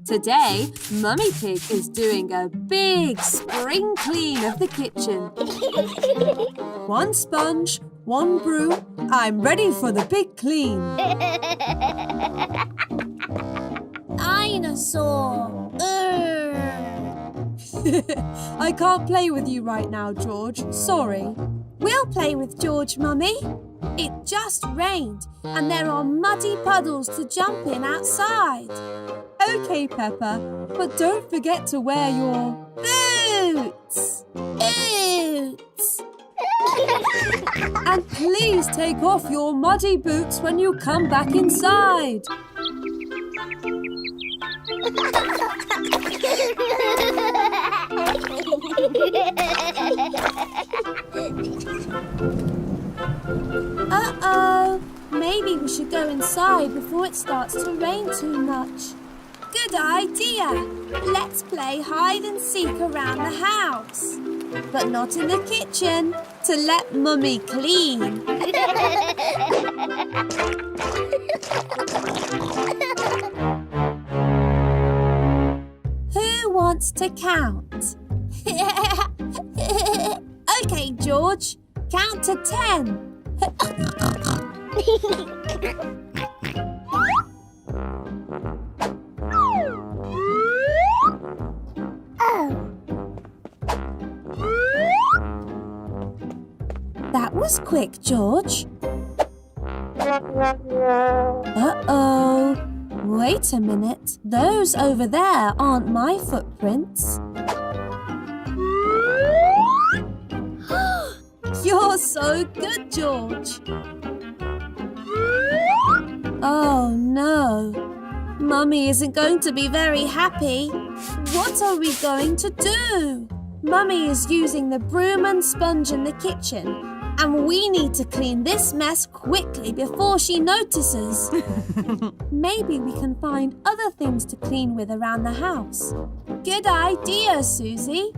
Today, Mummy Pig is doing a big spring clean of the kitchen. One sponge, one broom. I'm ready for the big clean. Dinosaur. I can't play with you right now, George. Sorry. We'll play with George, Mummy. It just rained and there are muddy puddles to jump in outside. Okay, Peppa, but don't forget to wear your Boots! Boots! And please take off your muddy boots when you come back inside. Uh-oh. Maybe we should go inside before it starts to rain too much. Good idea. Let's play hide and seek around the house. But not in the kitchen, to let Mummy clean. Who wants to count? Okay, George. Count to 10. That was quick, George. Uh-oh. Wait a minute. Those over there aren't my footprints. You're so good, George. Oh, no. Mummy isn't going to be very happy. What are we going to do? Mummy is using the broom and sponge in the kitchen, and we need to clean this mess quickly before she notices. Maybe we can find other things to clean with around the house. Good idea, Susie.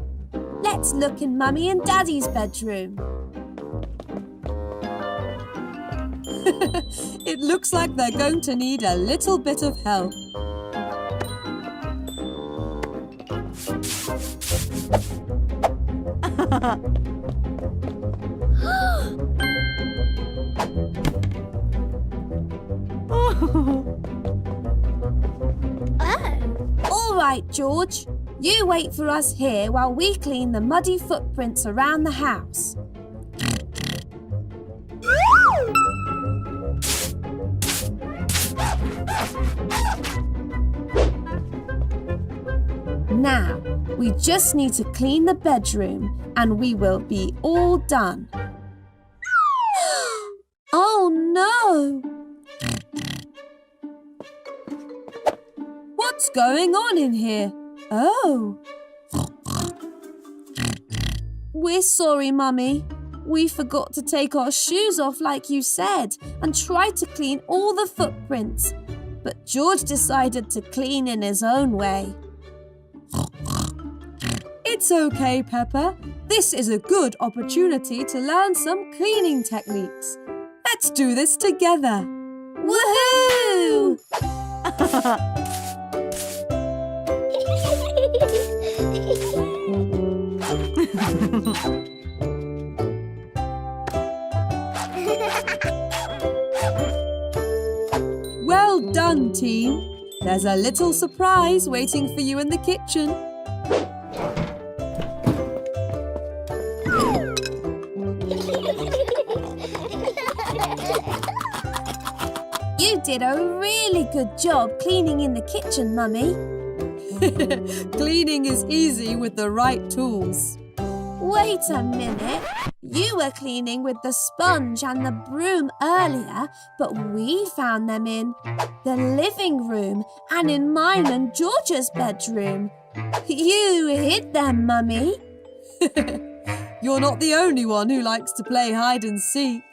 Let's look in Mummy and Daddy's bedroom. It looks like they're going to need a little bit of help. All right, George. You wait for us here while we clean the muddy footprints around the house. Now, we just need to clean the bedroom and we will be all done. Oh no! What's going on in here? Oh. We're sorry, Mummy. We forgot to take our shoes off like you said and tried to clean all the footprints. But George decided to clean in his own way. It's okay, Peppa. This is a good opportunity to learn some cleaning techniques. Let's do this together. Woohoo! Well done, team. There's a little surprise waiting for you in the kitchen. You did a really good job cleaning in the kitchen, Mummy. Cleaning is easy with the right tools. Wait a minute. You were cleaning with the sponge and the broom earlier, but we found them in the living room and in mine and George's bedroom. You hid them, Mummy. You're not the only one who likes to play hide and seek.